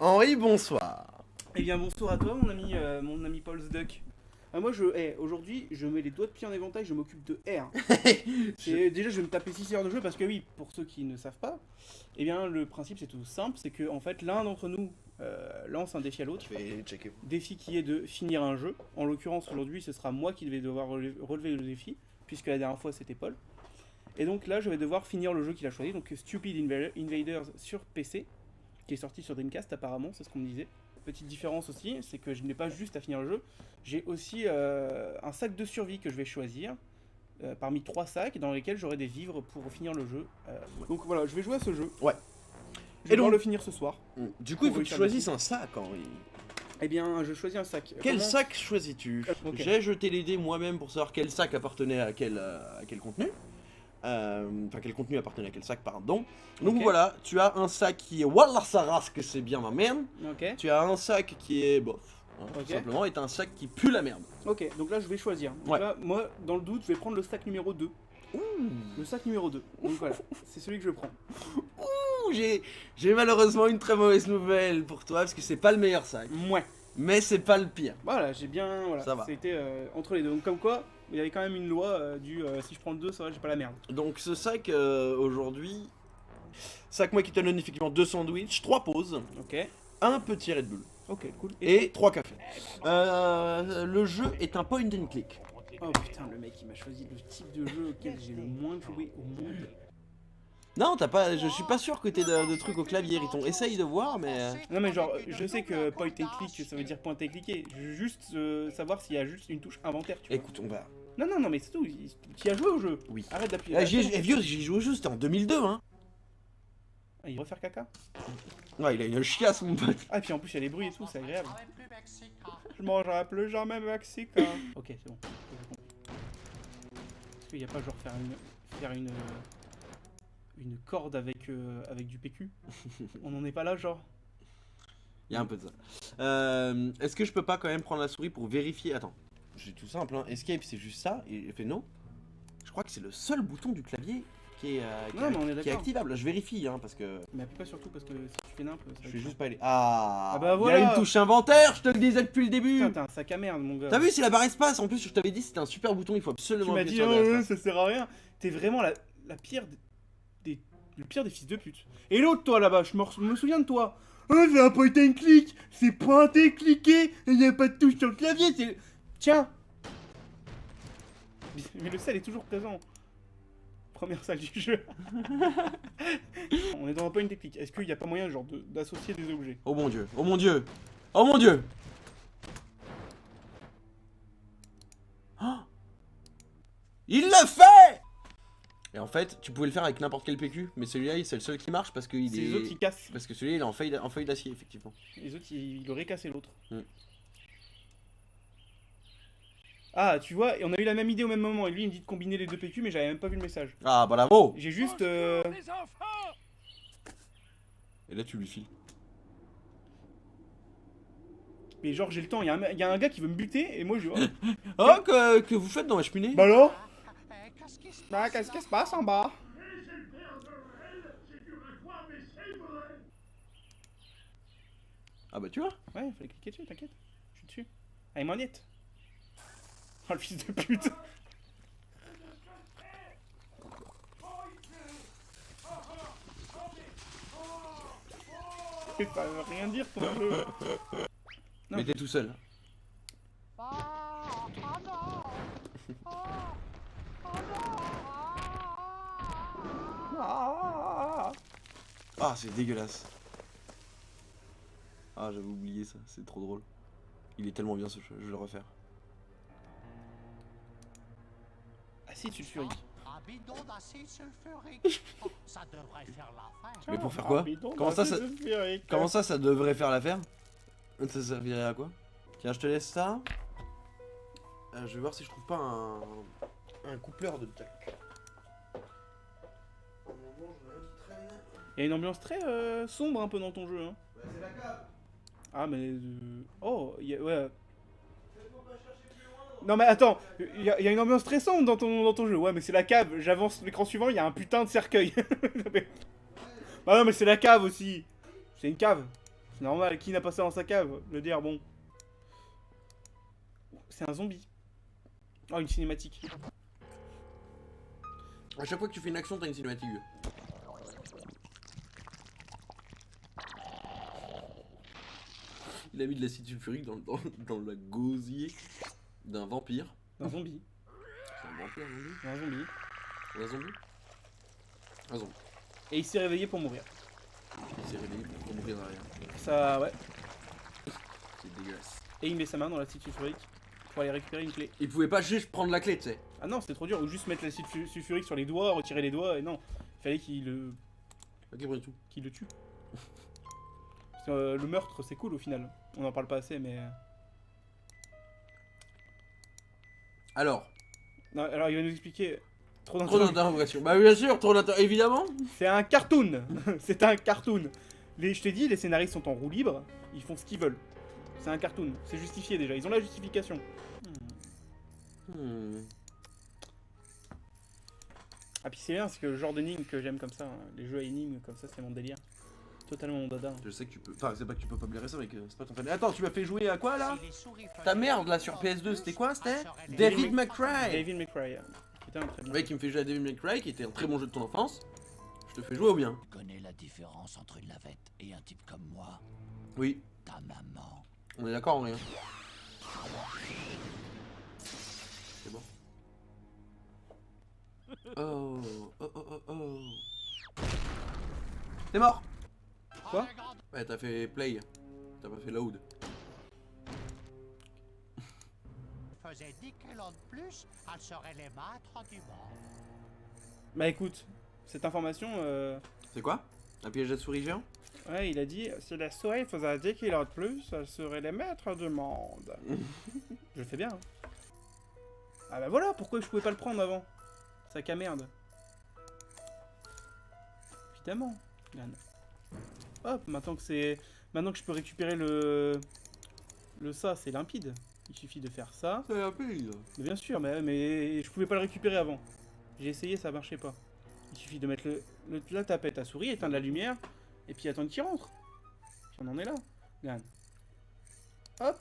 Henri, bonsoir. Eh bien bonsoir à toi mon ami Paul Duck. Moi aujourd'hui je mets les doigts de pied en éventail, je m'occupe de R. Déjà je vais me taper 6 heures de jeu parce que oui, pour ceux qui ne savent pas, eh bien le principe c'est tout simple, c'est que en fait l'un d'entre nous lance un défi à l'autre. Je vais checker. Défi qui est de finir un jeu. En l'occurrence aujourd'hui ce sera moi qui vais devoir relever le défi, puisque la dernière fois c'était Paul. Et donc là je vais devoir finir le jeu qu'il a choisi, donc Stupid Invaders sur PC, qui est sorti sur Dreamcast apparemment, c'est ce qu'on me disait. Petite différence aussi, c'est que je n'ai pas juste à finir le jeu, j'ai aussi un sac de survie que je vais choisir, parmi 3 sacs dans lesquels j'aurai des vivres pour finir le jeu. Donc voilà, je vais jouer à ce jeu. Ouais. Je vais Et donc- devoir le finir ce soir. Du coup, il faut que tu réussir choisisses un sac, Henri. Eh bien, je choisis un sac. Quel Comment- sac choisis-tu? Ok. J'ai jeté les dés moi-même pour savoir quel sac appartenait à quel contenu. Enfin, quel contenu appartenait à quel sac, pardon. Donc Ok. voilà, tu as un sac qui est Wallah Saras, que c'est bien ma merde. Ok. Tu as un sac qui est bof, hein, Ok. tout simplement, et t'as un sac qui pue la merde. Ok, donc là je vais choisir. Donc Ouais. là, moi, dans le doute, je vais prendre le sac numéro 2. Le sac numéro 2. Donc voilà, c'est celui que je prends. Ouh, j'ai malheureusement une très mauvaise nouvelle pour toi, parce que c'est pas le meilleur sac. Mouais. Mais c'est pas le pire. Voilà, j'ai bien. Voilà, Ça va. c'était entre les deux. Donc comme quoi, il y avait quand même une loi si je prends le 2, ça va, j'ai pas la merde. Donc ce sac, aujourd'hui, sac moi qui te donne effectivement 2 sandwichs, 3 pauses, Ok. un petit Red Bull Ok, cool. et 3 cafés. Le jeu est un point and click. Oh putain, le mec il m'a choisi le type de jeu auquel j'ai le moins joué au monde. Non, t'as pas, je suis pas sûr que t'aies de trucs au clavier, Riton. Essaye de voir, mais... Non mais genre, je sais que point and click ça veut dire point et cliquer. Je veux juste savoir s'il y a juste une touche inventaire, tu vois. Écoute, on va... Non, non, non, mais c'est tout. Tu y as joué au jeu. Oui. Arrête d'appuyer. Vieux, j'y joue au jeu, c'était en 2002, hein. Ah, il refaire caca. Ouais, il a une chiasse, mon pote. Ah, et puis en plus il y a les bruits et tout, c'est agréable. Je mangerai plus jamais mexicain. Ok, c'est bon. Est-ce qu'il n'y a pas genre faire une corde avec du PQ? On n'en est pas là, genre. Il y a un peu de ça. Est-ce que je peux pas quand même prendre la souris pour vérifier? Attends, j'ai tout simple, hein. Escape, c'est juste ça, et il fait no. Je crois que c'est le seul bouton du clavier qui est, Non, mais on est qui est d'accord. activable. Je vérifie, hein, parce que Mais appuie pas surtout parce que si tu fais nimp, ça va je être vais chiant. juste pas aller. Ah, Ah bah il y a voilà. une touche inventaire, je te le disais depuis le début. Putain, t'as un sac à merde, mon gars. T'as vu, c'est la barre espace. En plus, je t'avais dit, c'était un super bouton, il faut Tu absolument m'as appuyer dit, sur oh, la barre ouais, espace. ça sert à rien. T'es vraiment la pire le pire des fils de pute. Et l'autre, toi, là-bas, je me souviens de toi. Oh, c'est un point and click. C'est pointé, cliqué. Il n'y a pas de touche sur le clavier. C'est... Tiens. Mais le sel est toujours présent. Première salle du jeu. On est dans un point and click. Est-ce qu'il n'y a pas moyen, genre, d'associer des objets? Oh mon dieu, oh mon dieu, oh mon dieu. Oh, il l'a fait. Et en fait, tu pouvais le faire avec n'importe quel PQ, mais celui-là, c'est le seul qui marche parce qu'il C'est est... les autres qui cassent. Parce que celui-là, il est en feuille d'acier, effectivement. Les autres, il aurait cassé l'autre. Mm. Ah, tu vois, et on a eu la même idée au même moment. Et lui, il me dit de combiner les deux PQ, mais j'avais même pas vu le message. Ah, bravo. J'ai juste. Et là, tu lui files. Mais genre, j'ai le temps. Il y a un gars qui veut me buter, et moi, je. Oh, que vous faites dans la cheminée? Bah alors? Bah, qu'est-ce qui se passe en bas? Ah bah tu vois. Ouais, fallait cliquer dessus, t'inquiète. Je suis dessus. Allez, manette. Oh, le fils de pute. Ça veut rien dire ton jeu. Non. Mais t'es tout seul. Ah. Ah, c'est dégueulasse. Ah, j'avais oublié ça, c'est trop drôle. Il est tellement bien ce jeu, je vais le refaire. Ah si, tu le furies. Un bidon d'acide sulfurique. Oh, ça devrait faire l'affaire. Mais pour faire quoi? bidon Comment ça, d'acide ça- sulfurique. Comment ça devrait faire l'affaire? Ça servirait à quoi? Tiens, je te laisse ça. Je vais voir si je trouve pas un coupleur de jack. Il y a une ambiance très sombre un peu dans ton jeu. Hein. C'est la cave. Ah mais... Oh, ouais. Non mais attends, il y a une ambiance très sombre dans ton jeu. Ouais mais c'est la cave, j'avance l'écran suivant, il y a un putain de cercueil. Bah non mais c'est la cave aussi. C'est une cave. C'est normal, qui n'a pas ça dans sa cave? Je veux dire, bon. C'est un zombie. Oh, une cinématique. À chaque fois que tu fais une action, t'as une cinématique. Il a mis de l'acide sulfurique dans le gosier d'un vampire. Un zombie. C'est un vampire, Un zombie. un zombie. Un zombie. Et il s'est réveillé pour mourir. Il s'est réveillé pour mourir derrière. Ça, ouais. C'est dégueulasse. Et il met sa main dans l'acide sulfurique pour aller récupérer une clé. Il pouvait pas juste prendre la clé, tu sais. Ah non, c'était trop dur. Ou juste mettre l'acide sulfurique sur les doigts, retirer les doigts, et non. Il fallait qu'il Ok, tout. le tue. Parce que, le meurtre, c'est cool au final. On en parle pas assez, mais... Alors, Non, alors il va nous expliquer... Trop trop d'interrogations. d'interrogations. Bah bien sûr, trop d'interrogations. Évidemment. C'est un cartoon. C'est un cartoon. Je t'ai dit, les scénaristes sont en roue libre. Ils font ce qu'ils veulent. C'est un cartoon. C'est justifié déjà. Ils ont la justification. Ah puis c'est bien, c'est que le genre d'énigme que j'aime comme ça, hein. Les jeux à énigmes comme ça, c'est mon délire. Totalement mon dada. Je sais que tu peux. Enfin, c'est pas que tu peux pas blairer ça, mais que c'est pas ton fan. Attends, tu m'as fait jouer à quoi là? Si les souris Ta faisaient merde là sur encore PS2, plus, c'était quoi? C'était ça serait les David mêmes McCray. David McCray, qui était un très Le bon. mec qui me fait jouer à David McCray, qui était un très bon jeu de ton enfance. Je te fais jouer au bien. Tu connais la différence entre une lavette et un type comme moi? Oui, Ta maman. on est d'accord en rien. C'est bon. Oh, oh, oh, oh, oh. T'es mort. Quoi? Regarde, Ouais, t'as fait play. T'as pas fait load. faisait 10 kilos de plus, elle serait les maîtres du monde. Bah écoute, cette information, C'est quoi? Un piège à souris géant? ouais, il a dit, si la souris faisait 10 kilos de plus, elle serait les maîtres du monde. Je le fais bien, hein. Ah bah voilà, pourquoi je pouvais pas le prendre avant? Sac à merde. Évidemment, Yann. Hop, maintenant que je peux récupérer le ça, c'est limpide. Il suffit de faire ça. C'est un pays là. Mais bien sûr, mais je pouvais pas le récupérer avant. J'ai essayé, ça marchait pas. Il suffit de mettre la tapette à souris, éteindre la lumière, et puis attendre qu'il rentre. Puis on en est là. Regarde. Hop.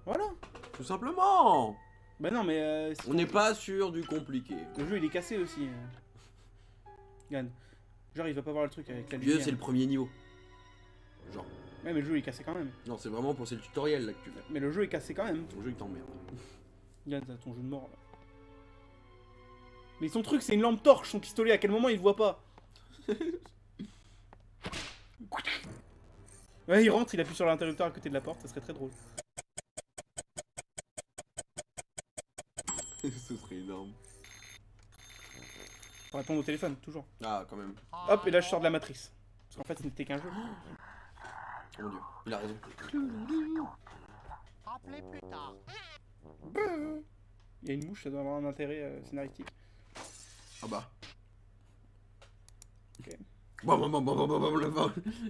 Voilà. Tout simplement. Bah non, mais On n'est pas sur du compliqué. le jeu il est cassé aussi. Regarde. Genre il va pas voir le truc avec la Vieux, lumière. c'est le premier niveau. Genre. Ouais, mais le jeu il est cassé quand même. Non, c'est vraiment pour c'est le tutoriel là que tu fais. Mais le jeu est cassé quand même. Ton jeu il t'emmerde. Regarde, t'as ton jeu de mort là. Mais son truc c'est une lampe torche, son pistolet, à quel moment il voit pas? Ouais, il rentre, il appuie sur l'interrupteur à côté de la porte, ça serait très drôle. Ce serait énorme. Faut répondre au téléphone, toujours. Ah, quand même. Hop, et là je sors de la matrice. Parce qu'en fait ce n'était qu'un jeu. Oh mon dieu, il a raison. Rappelez plus tard. Il y a une mouche, ça doit avoir un intérêt scénaristique. Ah bah. Ok. Bon,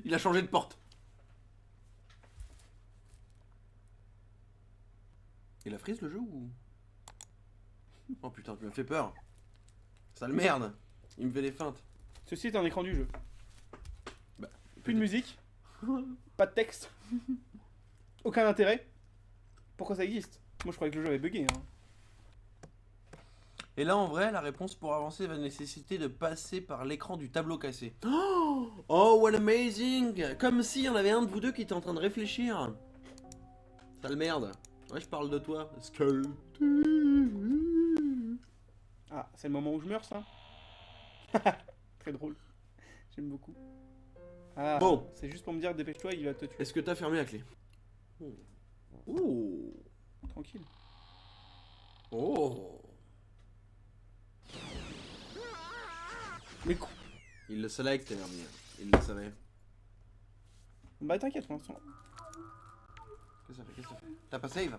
il a changé de porte. Il a frise le jeu ou? Oh putain, tu m'as fait peur. Sale merde. Il me fait des feintes. Ceci est un écran du jeu. Bah, Plus de musique, pas de texte, aucun intérêt. Pourquoi ça existe? Moi je croyais que le jeu avait bugué. Hein. Et là, en vrai, la réponse pour avancer va nécessiter de passer par l'écran du tableau cassé. Oh, what amazing! Comme s'il y en avait un de vous deux qui était en train de réfléchir. Sale merde. Ouais, je parle de toi. Skull. Ah, c'est le moment où je meurs ça? Très drôle. J'aime beaucoup. Ah, Bon. c'est juste pour me dire dépêche-toi, il va te tuer. Est-ce que t'as fermé la clé? Oh. Tranquille. Oh. Mais quoi? Il le savait que t'allais revenir. Il le savait. Bah t'inquiète pour l'instant. Qu'est-ce que ça fait? Qu'est-ce que ça fait? T'as pas save?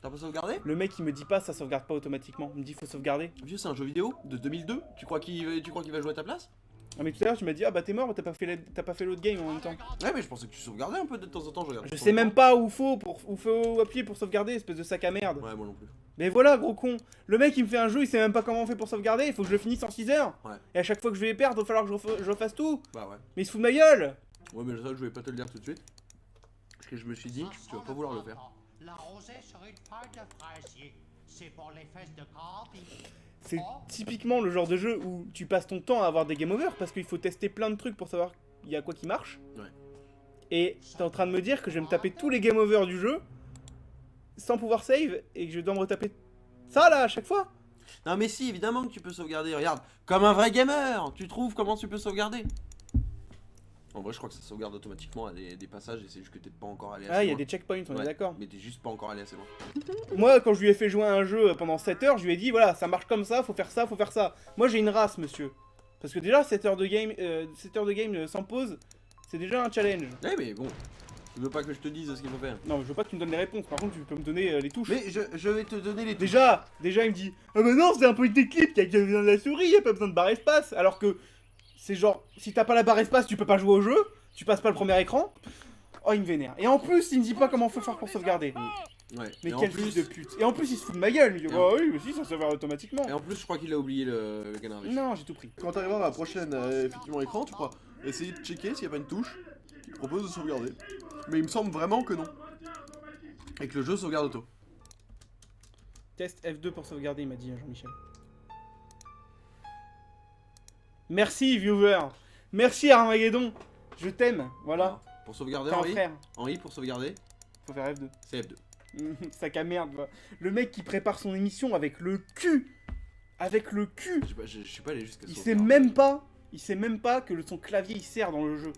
T'as pas sauvegardé? Le mec il me dit pas ça sauvegarde pas automatiquement. Il me dit faut sauvegarder. Vieux, c'est un jeu vidéo de 2002. Tu crois qu'il va jouer à ta place? Ah mais tout à l'heure tu m'as dit ah bah t'es mort, t'as pas fait l'autre game en même temps. Ouais, mais je pensais que tu sauvegardais un peu de temps en temps. Je regarde. Je sais même pas où faut appuyer pour sauvegarder, espèce de sac à merde. Ouais, moi non plus. Mais voilà, gros con. Le mec, il me fait un jeu, il sait même pas comment on fait pour sauvegarder. Il faut que je le finisse en 6 heures. Ouais. Et à chaque fois que je vais les perdre, il va falloir que je refasse tout. Bah ouais. Mais il se fout de ma gueule. Ouais, mais ça, je vais pas te le dire tout de suite. Parce que je me suis dit, tu vas pas vouloir le faire. La rosée sur une feuille de fraisier. C'est pour les fesses de Candy. C'est typiquement le genre de jeu où tu passes ton temps à avoir des game over parce qu'il faut tester plein de trucs pour savoir il y a quoi qui marche. Ouais. Et t'es en train de me dire que je vais me taper tous les game over du jeu sans pouvoir save et que je dois me retaper ça là à chaque fois. Non mais si, évidemment que tu peux sauvegarder, regarde, comme un vrai gamer, tu trouves comment tu peux sauvegarder. En vrai je crois que ça sauvegarde automatiquement à des passages et c'est juste que t'es pas encore allé assez Ah, il y a loin. des checkpoints, on est Ouais, d'accord. mais t'es juste pas encore allé assez loin. Moi, quand je lui ai fait jouer à un jeu pendant 7 heures, je lui ai dit voilà, ça marche comme ça, faut faire ça, faut faire ça. Moi j'ai une race, monsieur. Parce que déjà 7 heures de game sans pause, c'est déjà un challenge. Ouais mais bon, tu veux pas que je te dise ce qu'il faut faire. Non, je veux pas que tu me donnes les réponses, par contre tu peux me donner les touches. Mais je vais te donner les touches. Déjà, il me dit ah bah non, c'est un point d'éclipse qui a besoin de la souris, y a pas besoin de barre espace. Alors que c'est genre, si t'as pas la barre espace, tu peux pas jouer au jeu, tu passes pas le premier écran. Oh, il me vénère. Et en plus, il me dit pas comment faut faire pour sauvegarder. Ouais. Mais Et en quel plus, fils de pute. Et en plus, il se fout de ma gueule. Il dit Et bah oui, mais si, ça sauvegarde automatiquement. et en plus je crois qu'il a oublié le canard riche. Non, j'ai tout pris. Quand t'arriveras à la prochaine effectivement écran, tu pourras essayer de checker s'il n'y a pas une touche qui te propose de sauvegarder. Mais il me semble vraiment que non. Et que le jeu sauvegarde auto. Test F2 pour sauvegarder, il m'a dit Jean-Michel. Merci, viewer. Merci, Armageddon. Je t'aime. Voilà. Pour sauvegarder T'es un en I. frère. En I pour sauvegarder, Faut faire F2. c'est F2. Sac à merde. Va. Le mec qui prépare son émission avec le cul. Avec le cul. Je suis pas allé jusqu'à Il sauvegarder. sait même pas que son clavier il sert dans le jeu.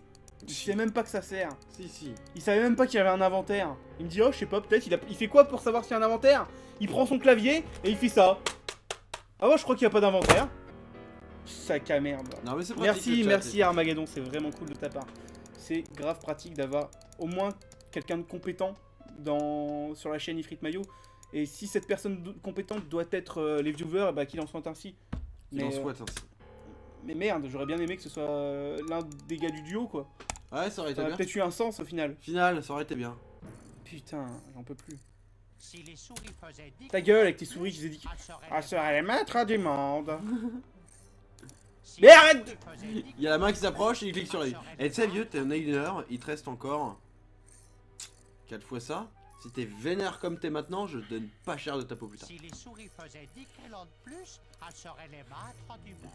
Il sait même pas que ça sert. Si. Il savait même pas qu'il y avait un inventaire. Il me dit oh je sais pas peut-être il fait quoi pour savoir s'il y a un inventaire? Il prend son clavier et il fait ça. Ah ouais je crois qu'il y a pas d'inventaire. Sac à merde. Non mais c'est pratique. le chat, Merci Armageddon, c'est vraiment cool de ta part. C'est grave pratique d'avoir au moins quelqu'un de compétent sur la chaîne Ifrit Mayo. Et si cette personne compétente doit être les viewers, bah qu'il en soit ainsi. Il en soit ainsi. Mais merde, j'aurais bien aimé que ce soit l'un des gars du duo quoi. Ouais, ça aurait été Ça aurait bien. peut-être eu un sens au final. Final, ça aurait été bien. Putain, j'en peux plus. Si les souris faisaient 10 Ta gueule avec tes souris, je les ai dit. elles seraient Ah, serait les maîtres du monde. Si Mais les arrête souris faisaient 10 Il y a la main qui s'approche et il clique sur la vie. Et tu sais, vieux, t'es un healer, il te reste encore 4 fois ça. Si t'es vénère comme t'es maintenant, je te donne pas cher de ta peau plus tard. Si les souris faisaient 10 kilos de plus, elles seraient les maîtres du monde.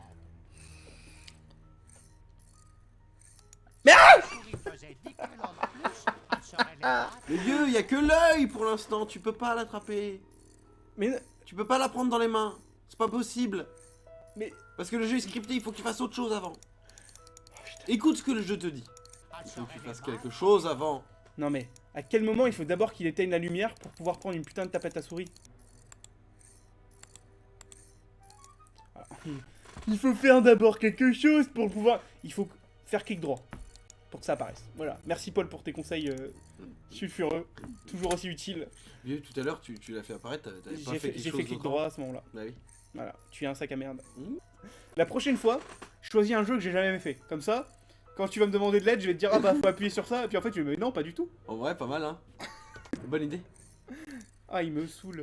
Mais Si les souris faisaient 10 kilos de plus, elles seraient les maîtres. Mais vieux, il y a que l'œil pour l'instant, tu peux pas l'attraper. Mais Tu peux pas la prendre dans les mains. C'est pas possible. Mais- Parce que le jeu est scripté, il faut que tu fasses autre chose avant. Écoute ce que le jeu te dit. Elles Il faut que seraient tu les fasses maîtres. quelque chose avant. non mais à quel moment il faut d'abord qu'il éteigne la lumière pour pouvoir prendre une putain de tapette à souris? Ah, il faut faire d'abord quelque chose pour pouvoir. Il faut faire clic droit pour que ça apparaisse. Voilà. Merci Paul pour tes conseils sulfureux, toujours aussi utiles. Vieux, tout à l'heure, tu l'as fait apparaître, t'avais pas J'ai fait fait, quelque j'ai chose fait clic d'autre. droit à ce moment-là. Bah oui. Voilà. Tu es un sac à merde. Mmh. La prochaine fois, je choisis un jeu que j'ai jamais fait. Comme ça, quand tu vas me demander de l'aide, je vais te dire ah bah faut appuyer sur ça. Et puis en fait tu me dis mais non pas du tout. En vrai, pas mal, hein. Bonne idée. Ah il me saoule.